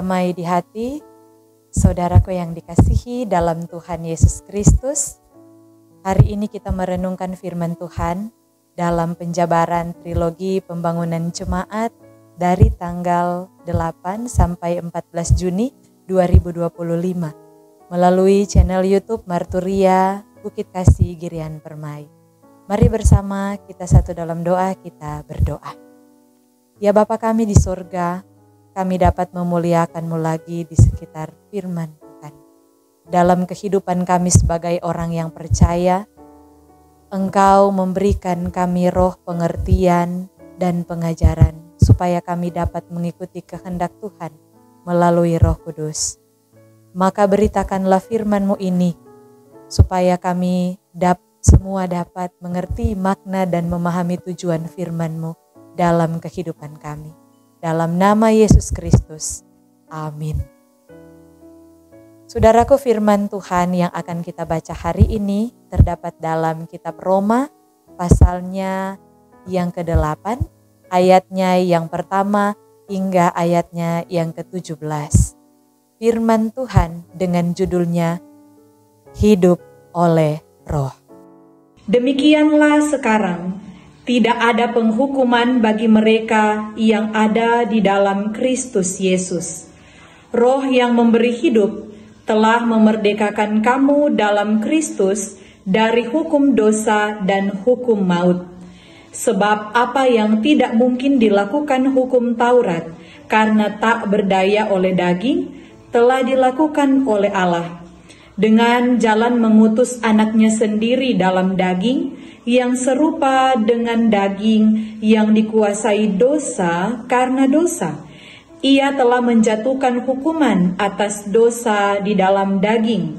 damai di hati, saudaraku yang dikasihi dalam Tuhan Yesus Kristus. Hari ini kita merenungkan firman Tuhan dalam penjabaran trilogi pembangunan jemaat dari tanggal 8 sampai 14 Juni 2025 melalui channel YouTube Marturia Bukit Kasih Girian Permai. Mari bersama kita satu dalam doa, kita berdoa. Ya Bapa kami di surga, kami dapat memuliakan-Mu lagi di sekitar firman Tuhan. Dalam kehidupan kami sebagai orang yang percaya, Engkau memberikan kami roh pengertian dan pengajaran, supaya kami dapat mengikuti kehendak Tuhan melalui Roh Kudus. Maka beritakanlah firman-Mu ini, supaya kami semua dapat mengerti makna dan memahami tujuan firman-Mu dalam kehidupan kami. Dalam nama Yesus Kristus, amin. Saudaraku, firman Tuhan yang akan kita baca hari ini terdapat dalam kitab Roma, pasalnya yang ke-8, ayatnya yang pertama hingga ayatnya yang ke-17. Firman Tuhan dengan judulnya, Hidup oleh Roh. Demikianlah sekarang, tidak ada penghukuman bagi mereka yang ada di dalam Kristus Yesus. Roh yang memberi hidup telah memerdekakan kamu dalam Kristus dari hukum dosa dan hukum maut. Sebab apa yang tidak mungkin dilakukan hukum Taurat karena tak berdaya oleh daging, telah dilakukan oleh Allah. Dengan jalan mengutus anaknya sendiri dalam daging, yang serupa dengan daging yang dikuasai dosa karena dosa. Ia telah menjatuhkan hukuman atas dosa di dalam daging,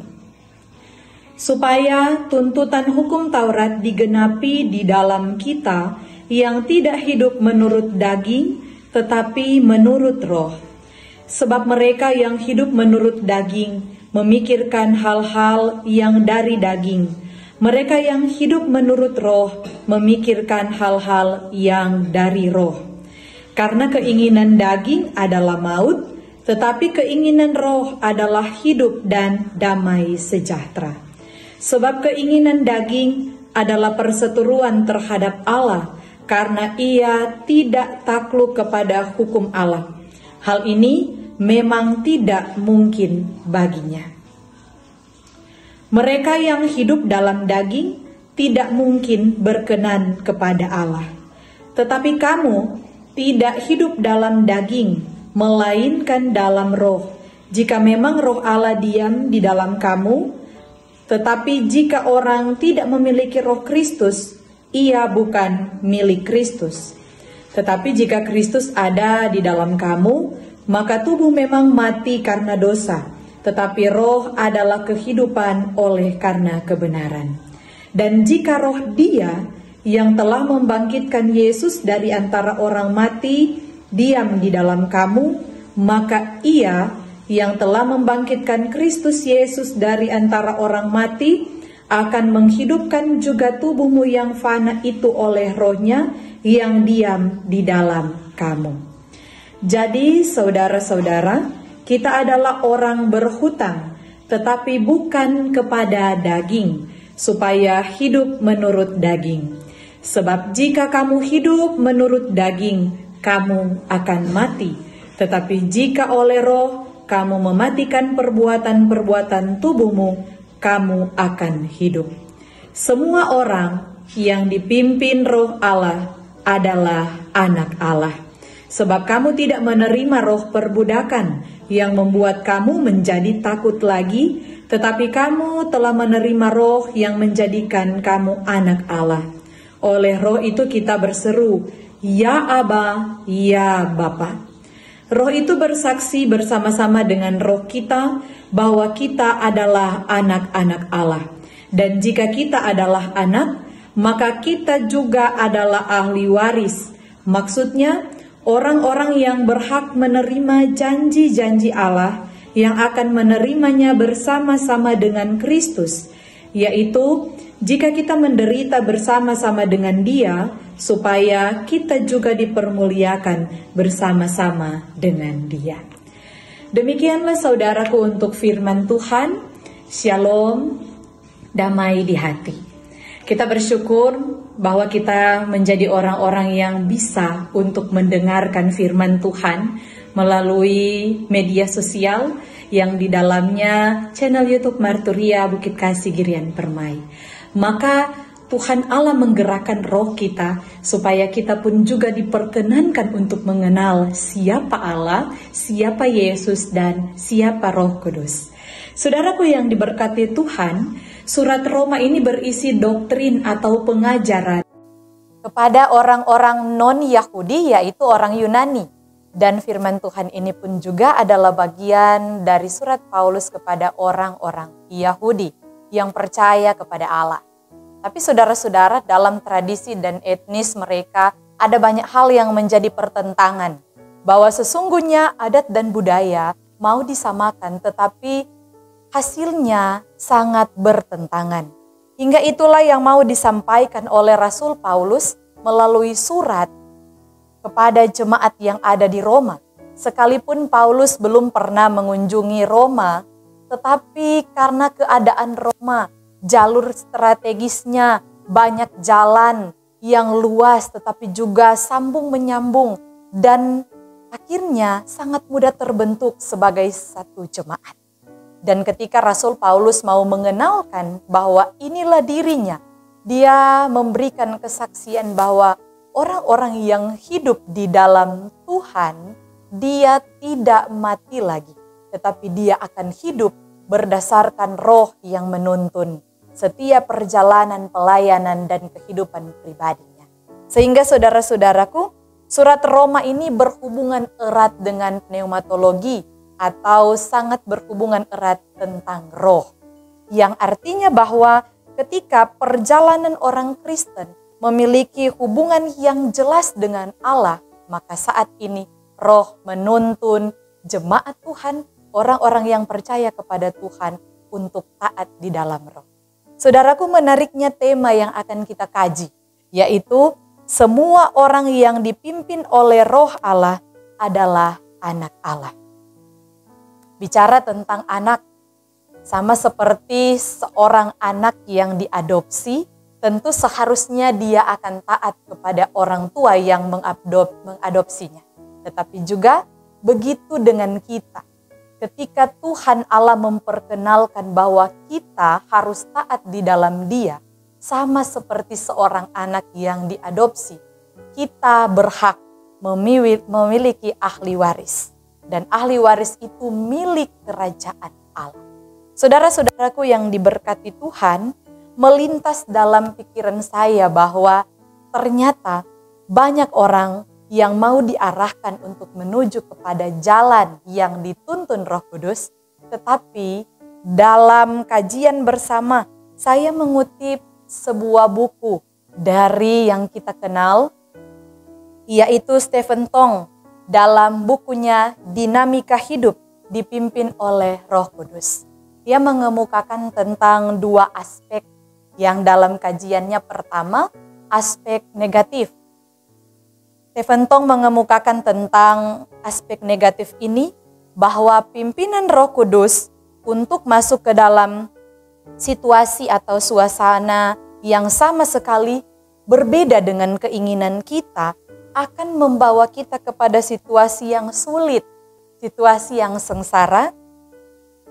supaya tuntutan hukum Taurat digenapi di dalam kita yang tidak hidup menurut daging, tetapi menurut roh. Sebab mereka yang hidup menurut daging memikirkan hal-hal yang dari daging. Mereka yang hidup menurut roh memikirkan hal-hal yang dari roh. Karena keinginan daging adalah maut, tetapi keinginan roh adalah hidup dan damai sejahtera. Sebab keinginan daging adalah perseteruan terhadap Allah, karena ia tidak takluk kepada hukum Allah. Hal ini memang tidak mungkin baginya. Mereka yang hidup dalam daging tidak mungkin berkenan kepada Allah. Tetapi kamu tidak hidup dalam daging, melainkan dalam roh. Jika memang roh Allah diam di dalam kamu, tetapi jika orang tidak memiliki roh Kristus, ia bukan milik Kristus. Tetapi jika Kristus ada di dalam kamu, maka tubuh memang mati karena dosa, tetapi roh adalah kehidupan oleh karena kebenaran. Dan jika roh Dia yang telah membangkitkan Yesus dari antara orang mati diam di dalam kamu, maka Ia yang telah membangkitkan Kristus Yesus dari antara orang mati akan menghidupkan juga tubuhmu yang fana itu oleh roh-Nya yang diam di dalam kamu. Jadi saudara-saudara, kita adalah orang berhutang, tetapi bukan kepada daging, supaya hidup menurut daging. Sebab jika kamu hidup menurut daging, kamu akan mati. Tetapi jika oleh roh, kamu mematikan perbuatan-perbuatan tubuhmu, kamu akan hidup. Semua orang yang dipimpin roh Allah adalah anak Allah. Sebab kamu tidak menerima roh perbudakan yang membuat kamu menjadi takut lagi, tetapi kamu telah menerima roh yang menjadikan kamu anak Allah. Oleh roh itu kita berseru, Ya Aba, Ya Bapa. Roh itu bersaksi bersama-sama dengan roh kita bahwa kita adalah anak-anak Allah. Dan jika kita adalah anak, maka kita juga adalah ahli waris. Maksudnya, orang-orang yang berhak menerima janji-janji Allah yang akan menerimanya bersama-sama dengan Kristus, yaitu jika kita menderita bersama-sama dengan Dia, supaya kita juga dipermuliakan bersama-sama dengan Dia. Demikianlah saudaraku untuk firman Tuhan. Shalom, damai di hati. Kita bersyukur bahwa kita menjadi orang-orang yang bisa untuk mendengarkan firman Tuhan melalui media sosial yang di dalamnya channel YouTube Marturia Bukit Kasih Girian Permai. Maka Tuhan Allah menggerakkan roh kita supaya kita pun juga diperkenankan untuk mengenal siapa Allah, siapa Yesus, dan siapa Roh Kudus. Saudaraku yang diberkati Tuhan, surat Roma ini berisi doktrin atau pengajaran kepada orang-orang non-Yahudi, yaitu orang Yunani. Dan firman Tuhan ini pun juga adalah bagian dari surat Paulus kepada orang-orang Yahudi yang percaya kepada Allah. Tapi saudara-saudara, dalam tradisi dan etnis mereka ada banyak hal yang menjadi pertentangan. Bahwa sesungguhnya adat dan budaya mau disamakan, tetapi hasilnya sangat bertentangan. Hingga itulah yang mau disampaikan oleh Rasul Paulus melalui surat kepada jemaat yang ada di Roma. Sekalipun Paulus belum pernah mengunjungi Roma, tetapi karena keadaan Roma, jalur strategisnya, banyak jalan yang luas tetapi juga sambung menyambung, dan akhirnya sangat mudah terbentuk sebagai satu jemaat. Dan ketika Rasul Paulus mau mengenalkan bahwa inilah dirinya, dia memberikan kesaksian bahwa orang-orang yang hidup di dalam Tuhan, dia tidak mati lagi, tetapi dia akan hidup berdasarkan roh yang menuntun setiap perjalanan pelayanan dan kehidupan pribadinya. Sehingga saudara-saudaraku, surat Roma ini berhubungan erat dengan pneumatologi atau sangat berhubungan erat tentang roh. Yang artinya bahwa ketika perjalanan orang Kristen memiliki hubungan yang jelas dengan Allah, maka saat ini roh menuntun jemaat Tuhan, orang-orang yang percaya kepada Tuhan untuk taat di dalam roh. Saudaraku, menariknya tema yang akan kita kaji, yaitu semua orang yang dipimpin oleh roh Allah adalah anak Allah. Bicara tentang anak, sama seperti seorang anak yang diadopsi, tentu seharusnya dia akan taat kepada orang tua yang mengadopsinya. Tetapi juga begitu dengan kita. Ketika Tuhan Allah memperkenalkan bahwa kita harus taat di dalam Dia, sama seperti seorang anak yang diadopsi, kita berhak memiliki ahli waris. Dan ahli waris itu milik kerajaan Allah. Saudara-saudaraku yang diberkati Tuhan, melintas dalam pikiran saya bahwa ternyata banyak orang yang mau diarahkan untuk menuju kepada jalan yang dituntun Roh Kudus, tetapi dalam kajian bersama saya mengutip sebuah buku dari yang kita kenal, yaitu Stephen Tong dalam bukunya Dinamika Hidup dipimpin oleh Roh Kudus. Dia mengemukakan tentang dua aspek yang dalam kajiannya pertama, aspek negatif. Stephen Tong mengemukakan tentang aspek negatif ini bahwa pimpinan Roh Kudus untuk masuk ke dalam situasi atau suasana yang sama sekali berbeda dengan keinginan kita akan membawa kita kepada situasi yang sulit, situasi yang sengsara,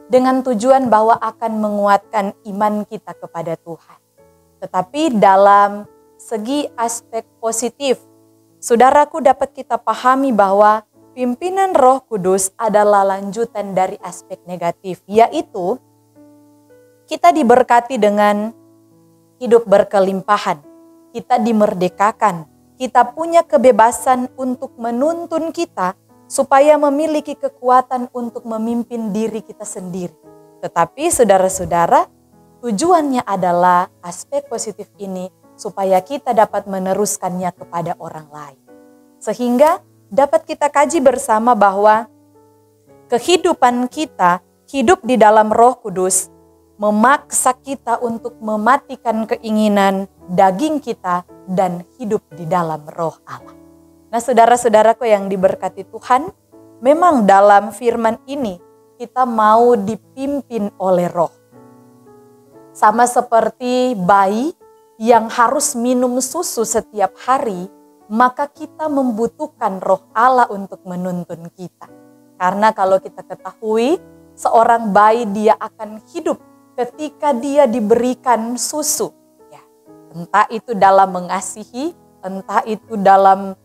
dengan tujuan bahwa akan menguatkan iman kita kepada Tuhan. Tetapi dalam segi aspek positif, saudaraku, dapat kita pahami bahwa pimpinan Roh Kudus adalah lanjutan dari aspek negatif, yaitu kita diberkati dengan hidup berkelimpahan, kita dimerdekakan, kita punya kebebasan untuk menuntun kita supaya memiliki kekuatan untuk memimpin diri kita sendiri. Tetapi saudara-saudara, tujuannya adalah aspek positif ini supaya kita dapat meneruskannya kepada orang lain. Sehingga dapat kita kaji bersama bahwa kehidupan kita, hidup di dalam Roh Kudus, memaksa kita untuk mematikan keinginan daging kita dan hidup di dalam roh Allah. Nah, saudara-saudaraku yang diberkati Tuhan, memang dalam firman ini kita mau dipimpin oleh Roh. Sama seperti bayi yang harus minum susu setiap hari, maka kita membutuhkan Roh Allah untuk menuntun kita. Karena kalau kita ketahui, seorang bayi dia akan hidup ketika dia diberikan susu. Ya, entah itu dalam mengasihi, entah itu dalam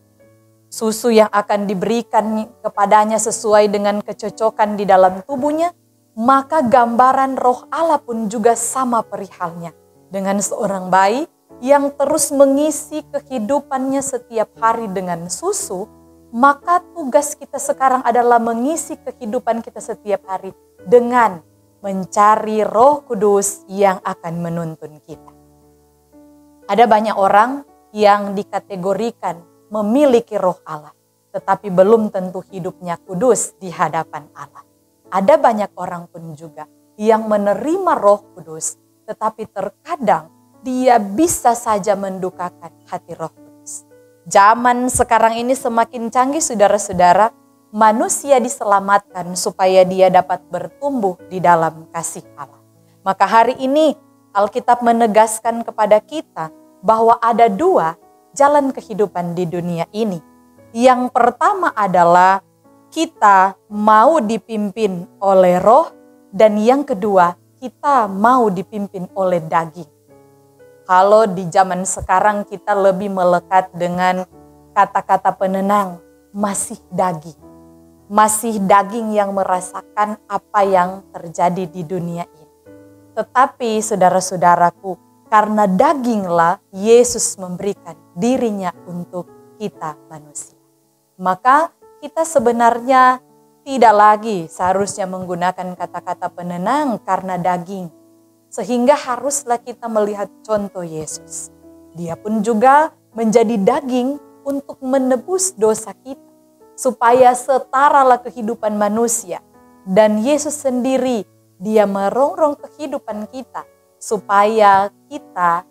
susu yang akan diberikan kepadanya sesuai dengan kecocokan di dalam tubuhnya, maka gambaran Roh Allah pun juga sama perihalnya. Dengan seorang bayi yang terus mengisi kehidupannya setiap hari dengan susu, maka tugas kita sekarang adalah mengisi kehidupan kita setiap hari dengan mencari Roh Kudus yang akan menuntun kita. Ada banyak orang yang dikategorikan memiliki Roh Allah, tetapi belum tentu hidupnya kudus di hadapan Allah. Ada banyak orang pun juga yang menerima Roh Kudus, tetapi terkadang dia bisa saja mendukakan hati Roh Kudus. Zaman sekarang ini semakin canggih, saudara-saudara. Manusia diselamatkan supaya dia dapat bertumbuh di dalam kasih Allah. Maka hari ini Alkitab menegaskan kepada kita bahwa ada dua jalan kehidupan di dunia ini. Yang pertama adalah kita mau dipimpin oleh Roh, dan yang kedua kita mau dipimpin oleh daging. Kalau di zaman sekarang kita lebih melekat dengan kata-kata penenang, masih daging. Masih daging yang merasakan apa yang terjadi di dunia ini. Tetapi saudara-saudaraku, karena daginglah Yesus memberikan dirinya untuk kita manusia. Maka kita sebenarnya tidak lagi seharusnya menggunakan kata-kata penenang karena daging. Sehingga haruslah kita melihat contoh Yesus. Dia pun juga menjadi daging untuk menebus dosa kita. Supaya setaralah kehidupan manusia. Dan Yesus sendiri, dia merongrong kehidupan kita. Supaya kita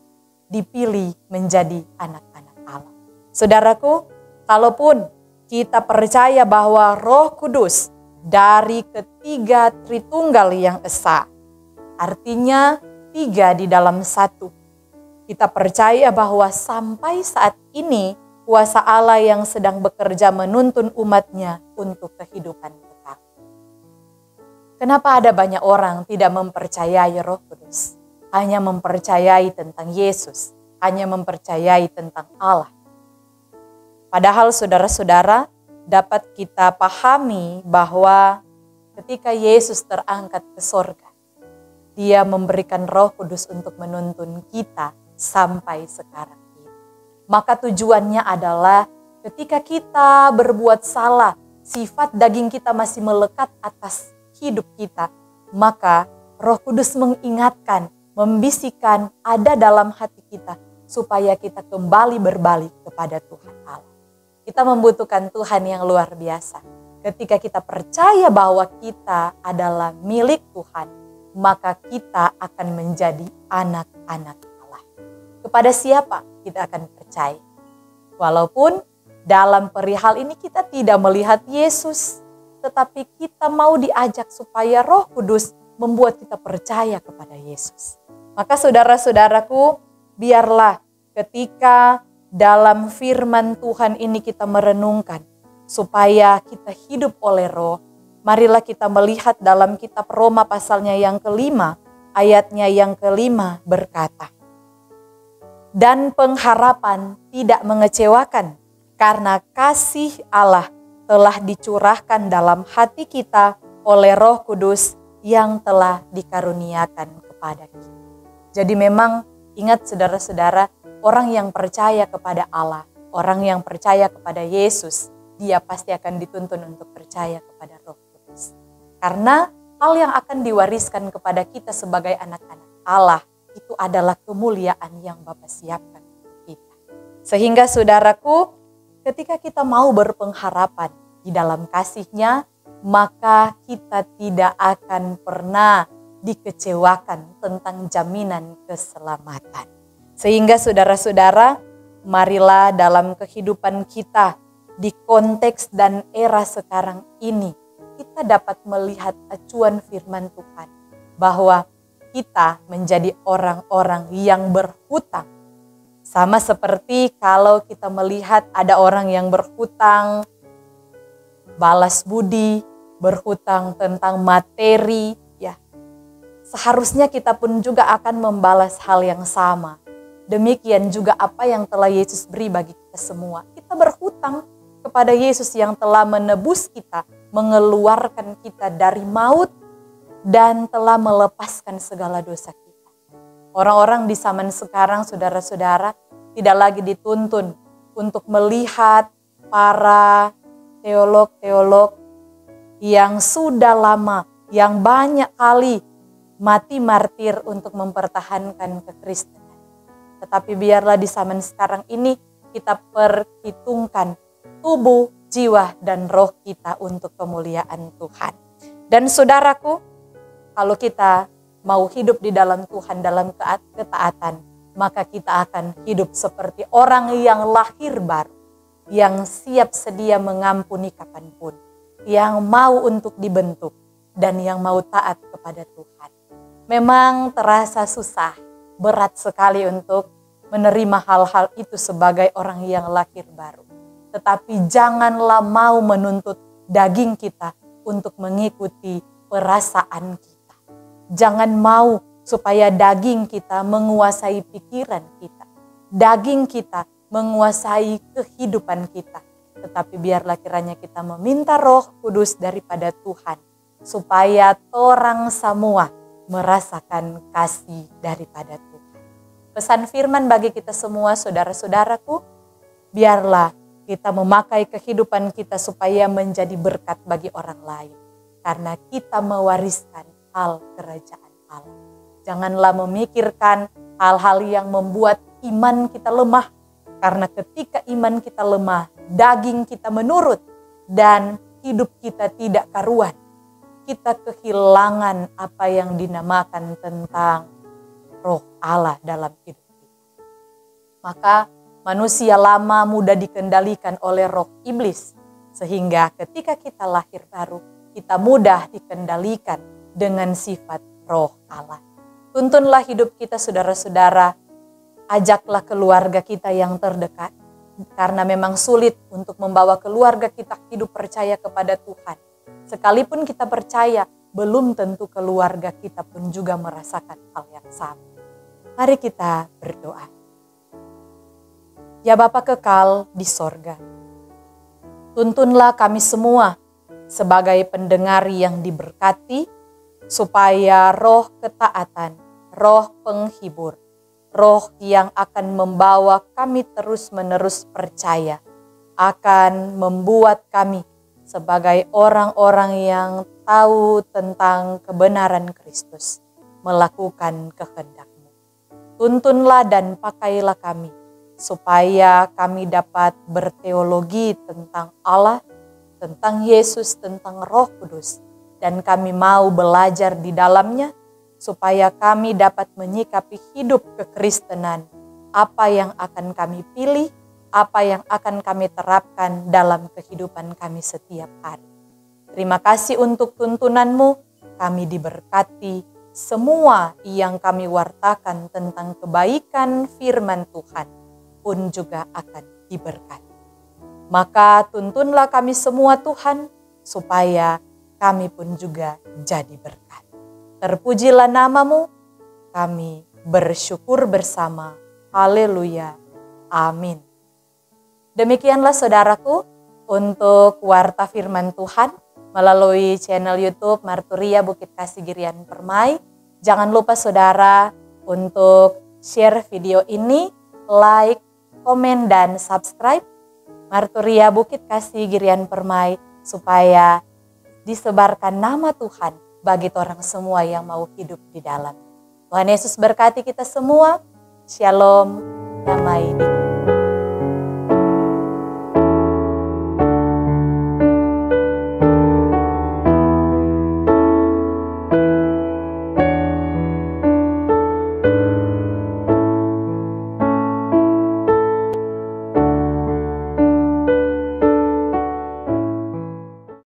dipilih menjadi anak-anak Allah. Saudaraku, kalaupun kita percaya bahwa Roh Kudus dari ketiga Tritunggal yang esa, artinya 3 di dalam 1. Kita percaya bahwa sampai saat ini kuasa Allah yang sedang bekerja menuntun umatnya untuk kehidupan kekal. Kenapa ada banyak orang tidak mempercayai Roh Kudus? Hanya mempercayai tentang Yesus, hanya mempercayai tentang Allah. Padahal saudara-saudara, dapat kita pahami bahwa ketika Yesus terangkat ke sorga, Dia memberikan Roh Kudus untuk menuntun kita sampai sekarang ini. Maka tujuannya adalah ketika kita berbuat salah, sifat daging kita masih melekat atas hidup kita, maka Roh Kudus mengingatkan, membisikkan ada dalam hati kita supaya kita kembali berbalik kepada Tuhan Allah. Kita membutuhkan Tuhan yang luar biasa. Ketika kita percaya bahwa kita adalah milik Tuhan, maka kita akan menjadi anak-anak Allah. Kepada siapa kita akan percaya? Walaupun dalam perihal ini kita tidak melihat Yesus, tetapi kita mau diajak supaya Roh Kudus membuat kita percaya kepada Yesus. Maka saudara-saudaraku, biarlah ketika dalam firman Tuhan ini kita merenungkan supaya kita hidup oleh Roh. Marilah kita melihat dalam kitab Roma pasalnya yang ke-5, ayatnya yang ke-5 berkata, "Dan pengharapan tidak mengecewakan, karena kasih Allah telah dicurahkan dalam hati kita oleh Roh Kudus yang telah dikaruniakan kepada kita." Jadi memang ingat saudara-saudara, orang yang percaya kepada Allah, orang yang percaya kepada Yesus, dia pasti akan dituntun untuk percaya kepada Roh Kudus. Karena hal yang akan diwariskan kepada kita sebagai anak-anak Allah, itu adalah kemuliaan yang Bapa siapkan untuk kita. Sehingga saudaraku, ketika kita mau berpengharapan di dalam kasih-Nya, maka kita tidak akan pernah dikecewakan tentang jaminan keselamatan. Sehingga saudara-saudara, marilah dalam kehidupan kita di konteks dan era sekarang ini, kita dapat melihat acuan firman Tuhan bahwa kita menjadi orang-orang yang berhutang. Sama seperti kalau kita melihat ada orang yang berhutang balas budi, berhutang tentang materi, ya. Seharusnya kita pun juga akan membalas hal yang sama. Demikian juga apa yang telah Yesus beri bagi kita semua. Kita berhutang kepada Yesus yang telah menebus kita, mengeluarkan kita dari maut, dan telah melepaskan segala dosa kita. Orang-orang di zaman sekarang, saudara-saudara, tidak lagi dituntun untuk melihat para teolog-teolog yang sudah lama, yang banyak kali mati martir untuk mempertahankan kekristenan. Tetapi biarlah di zaman sekarang ini kita perhitungkan tubuh, jiwa, dan roh kita untuk kemuliaan Tuhan. Dan saudaraku, kalau kita mau hidup di dalam Tuhan dalam ketaatan, maka kita akan hidup seperti orang yang lahir baru, yang siap sedia mengampuni kapanpun, yang mau untuk dibentuk, dan yang mau taat kepada Tuhan. Memang terasa susah, berat sekali untuk menerima hal-hal itu sebagai orang yang lahir baru. Tetapi janganlah mau menuntut daging kita untuk mengikuti perasaan kita. Jangan mau supaya daging kita menguasai pikiran kita. Daging kita menguasai kehidupan kita. Tetapi biarlah kiranya kita meminta Roh Kudus daripada Tuhan, supaya orang semua merasakan kasih daripada Tuhan. Pesan firman bagi kita semua, saudara-saudaraku, biarlah kita memakai kehidupan kita supaya menjadi berkat bagi orang lain. Karena kita mewariskan hal kerajaan Allah. Janganlah memikirkan hal-hal yang membuat iman kita lemah. Karena ketika iman kita lemah, daging kita menurut, dan hidup kita tidak karuan. Kita kehilangan apa yang dinamakan tentang roh Allah dalam hidup kita. Maka manusia lama mudah dikendalikan oleh roh iblis. Sehingga ketika kita lahir baru, kita mudah dikendalikan dengan sifat roh Allah. Tuntunlah hidup kita, saudara-saudara. Ajaklah keluarga kita yang terdekat. Karena memang sulit untuk membawa keluarga kita hidup percaya kepada Tuhan. Sekalipun kita percaya, belum tentu keluarga kita pun juga merasakan hal yang sama. Mari kita berdoa. Ya Bapa kekal di sorga, tuntunlah kami semua sebagai pendengar yang diberkati, supaya roh ketaatan, roh penghibur, roh yang akan membawa kami terus-menerus percaya, akan membuat kami sebagai orang-orang yang tahu tentang kebenaran Kristus, melakukan kehendak-Mu. Tuntunlah dan pakailah kami, supaya kami dapat berteologi tentang Allah, tentang Yesus, tentang Roh Kudus, dan kami mau belajar di dalamnya, supaya kami dapat menyikapi hidup kekristenan, apa yang akan kami pilih, apa yang akan kami terapkan dalam kehidupan kami setiap hari. Terima kasih untuk tuntunan-Mu, kami diberkati, semua yang kami wartakan tentang kebaikan firman Tuhan pun juga akan diberkati. Maka tuntunlah kami semua Tuhan, supaya kami pun juga jadi berkat. Terpujilah nama-Mu, kami bersyukur bersama. Haleluya. Amin. Demikianlah saudaraku untuk Warta Firman Tuhan melalui channel YouTube Marturia Bukit Kasih Girian Permai. Jangan lupa saudara untuk share video ini, like, komen, dan subscribe Marturia Bukit Kasih Girian Permai, supaya disebarkan nama Tuhan bagi orang semua yang mau hidup di dalam. Tuhan Yesus berkati kita semua. Shalom, damai di